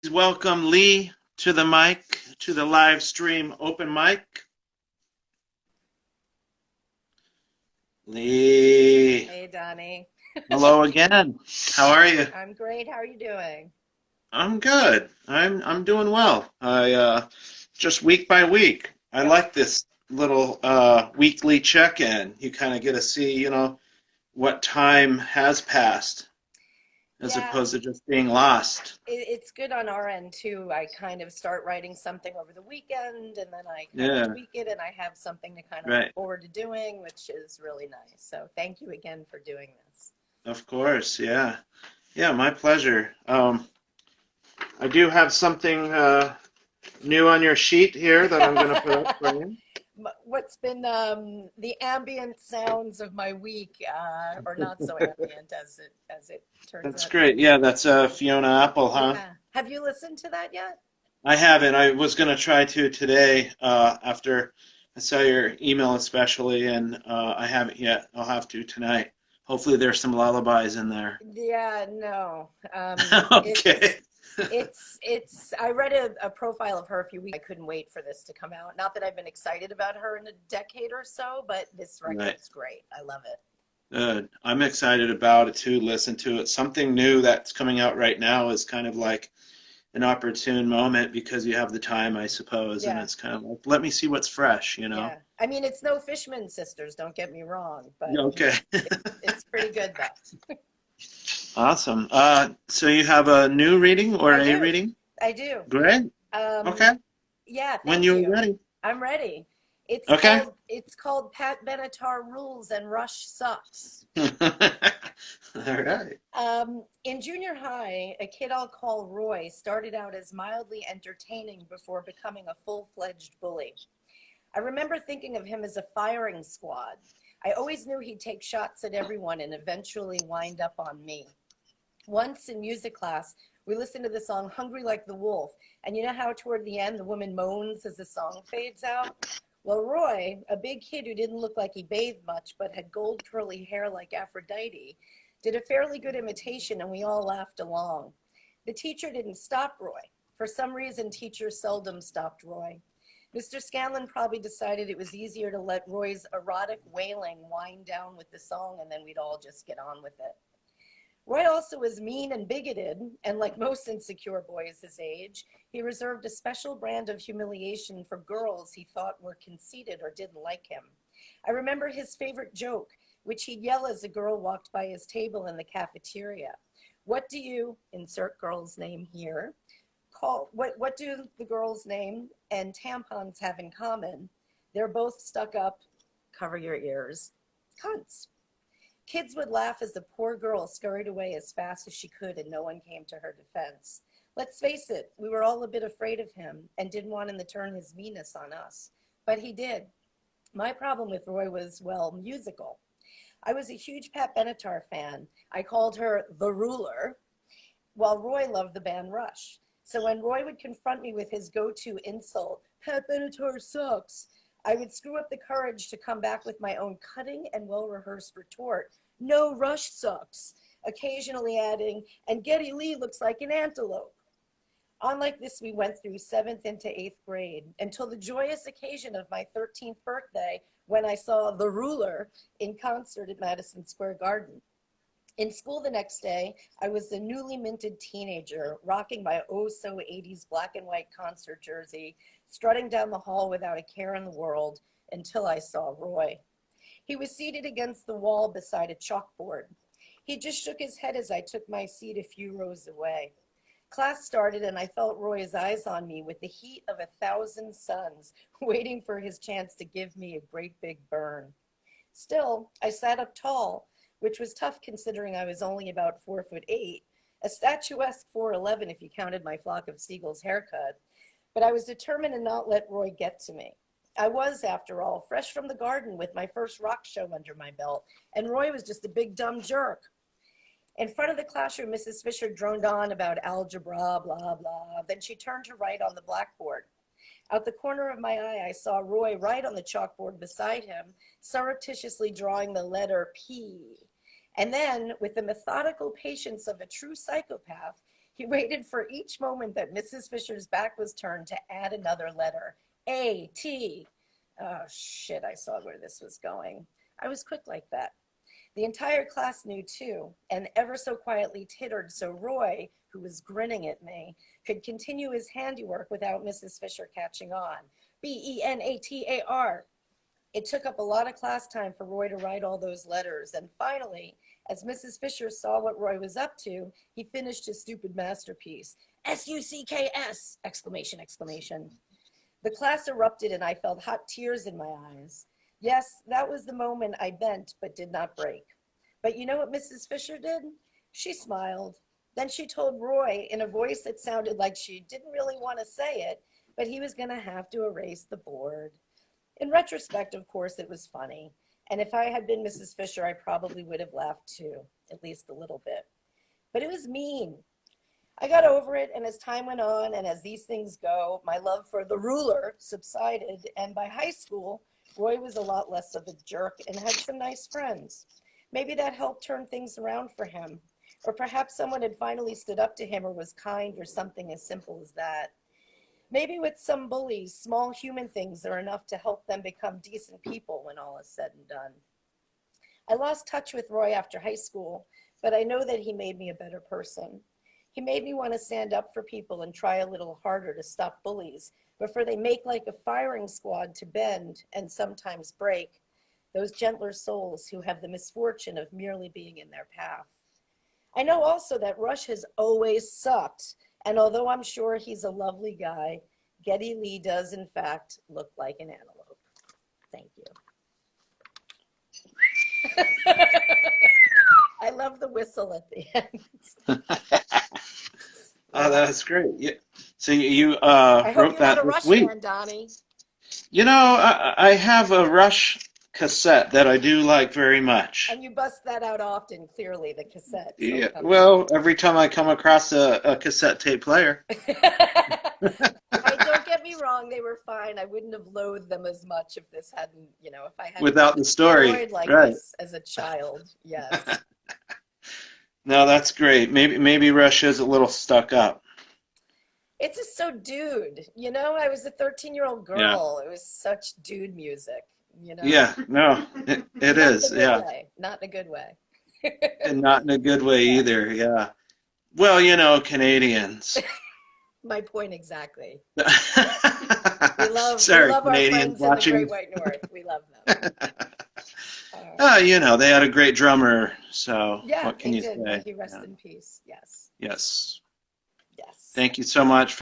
welcome Lee to the mic, to the live stream open mic. Lee, Hey, Donnie. hello again. How are you? I'm great. How are you doing? I'm good. I'm doing well. I just week by week. I Yep. like this little weekly check-in. You kind of get to see, what time has passed as Yeah, opposed to just being lost. it's good on our end too. I kind of start writing something over the weekend and then I kind of Yeah, tweak it and I have something to kind of look right. forward to doing, which is really nice. So thank you again for doing this. Of course. Yeah. Yeah, my pleasure. I do have something new on your sheet here that I'm going to put up for you. What's been the ambient sounds of my week, or not so ambient as it turns That's out to great. be. Yeah, that's Fiona Apple, huh? Yeah. Have you listened to that yet? I haven't. I was going to try to today after I saw your email, especially, and I haven't yet. I'll have to tonight. Hopefully, there's some lullabies in there. Yeah, no. Okay. It's I read a profile of her a few weeks. I couldn't wait for this to come out. Not that I've been excited about her in a decade or so, but this Right. record's great. I love it. Good. I'm excited about it too. Listen to it. Something new that's coming out right now is kind of like an opportune moment because you have the time, I suppose, and Yeah, it's kind of like, let me see what's fresh, yeah. I mean, it's no Fishman sisters, don't get me wrong, but Okay. it's pretty good though. Awesome. So you have a new reading or I a do. reading? I do. Great. Um, Okay. yeah, When thank you're you. ready. I'm ready. It's Okay. called it's called Pat Benatar Rules and Rush Sucks. All right. In junior high, a kid I'll call Roy started out as mildly entertaining before becoming a full-fledged bully. I remember thinking of him as a firing squad. I always knew he'd take shots at everyone and eventually wind up on me. Once in music class, we listened to the song Hungry Like the Wolf, and you know how toward the end the woman moans as the song fades out? Well, Roy, a big kid who didn't look like he bathed much but had gold curly hair like Aphrodite, did a fairly good imitation and we all laughed along. The teacher didn't stop Roy. For some reason, teachers seldom stopped Roy. Mr. Scanlon probably decided it was easier to let Roy's erotic wailing wind down with the song and then we'd all just get on with it. Roy also was mean and bigoted, and like most insecure boys his age, he reserved a special brand of humiliation for girls he thought were conceited or didn't like him. I remember his favorite joke, which he'd yell as a girl walked by his table in the cafeteria. What do you, insert girl's name here, what do the girl's name and tampons have in common? They're both stuck up, cover your ears, cunts. Kids would laugh as the poor girl scurried away as fast as she could and no one came to her defense. Let's face it, we were all a bit afraid of him and didn't want him to turn his meanness on us. But he did. My problem with Roy was, well, musical. I was a huge Pat Benatar fan. I called her the ruler, while Roy loved the band Rush. So when Roy would confront me with his go-to insult, Pat Benatar sucks, I would screw up the courage to come back with my own cutting and well-rehearsed retort, no, Rush sucks, occasionally adding, and Geddy Lee looks like an antelope. On like this, we went through seventh into eighth grade until the joyous occasion of my 13th birthday when I saw The Ruler in concert at Madison Square Garden. In school the next day, I was a newly minted teenager, rocking my oh so 80s black and white concert jersey, strutting down the hall without a care in the world until I saw Roy. He was seated against the wall beside a chalkboard. He just shook his head as I took my seat a few rows away. Class started and I felt Roy's eyes on me with the heat of 1,000 suns, waiting for his chance to give me a great big burn. Still, I sat up tall, which was tough considering I was only about 4'8", a statuesque 4'11" if you counted my Flock of Seagulls haircut, but I was determined to not let Roy get to me. I was, after all, fresh from the garden with my first rock show under my belt, and Roy was just a big dumb jerk. In front of the classroom, Mrs. Fisher droned on about algebra, blah, blah. Then she turned to write on the blackboard. Out the corner of my eye, I saw Roy write on the chalkboard beside him, surreptitiously drawing the letter P. And then, with the methodical patience of a true psychopath, He waited for each moment that Mrs. Fisher's back was turned to add another letter. A, T. Oh, shit, I saw where this was going. I was quick like that. The entire class knew too, and ever so quietly tittered so Roy, who was grinning at me, could continue his handiwork without Mrs. Fisher catching on. Benatar. It took up a lot of class time for Roy to write all those letters, and finally, as Mrs. Fisher saw what Roy was up to, he finished his stupid masterpiece. SUCKS! Exclamation, exclamation. The class erupted and I felt hot tears in my eyes. Yes, that was the moment I bent but did not break. But you know what Mrs. Fisher did? She smiled. Then she told Roy in a voice that sounded like she didn't really want to say it, but he was going to have to erase the board. In retrospect, of course, it was funny. And if I had been Mrs. Fisher, I probably would have laughed too, at least a little bit. But it was mean. I got over it, and as time went on, and as these things go, my love for the ruler subsided, and by high school, Roy was a lot less of a jerk and had some nice friends. Maybe that helped turn things around for him. Or perhaps someone had finally stood up to him or was kind or something as simple as that. Maybe with some bullies, small human things are enough to help them become decent people when all is said and done. I lost touch with Roy after high school, but I know that he made me a better person. He made me want to stand up for people and try a little harder to stop bullies before they make like a firing squad to bend and sometimes break those gentler souls who have the misfortune of merely being in their path. I know also that Rush has always sucked, and although I'm sure he's a lovely guy, Geddy Lee does in fact look like an antelope. Thank you. I love the whistle at the end. Oh, that's great. Yeah. So you I hope wrote you're not that a this Rush week. fan, Donnie. You know, I have a Rush cassette that I do like very much. And you bust that out often, clearly, the cassette. So Yeah. come Well, every time I come across a cassette tape player. don't get me wrong, they were fine. I wouldn't have loathed them as much if this hadn't, if I hadn't Without the story. enjoyed like Right. this as a child. Yes. No, that's great. Maybe Rush is a little stuck up. It's just so dude. I was a 13-year-old Yeah. girl. It was such dude music. Yeah. No, it is. Yeah. Way. Not in a good way. And not in a good way either. Yeah. Well, Canadians. My point exactly. We love Sorry, our Canadians friends watching. in the Great White North. We love them. They had a great drummer, so Yeah, what can they you did. say? May he rest Yeah. in peace. Yes. Yes. Yes. Thank you so much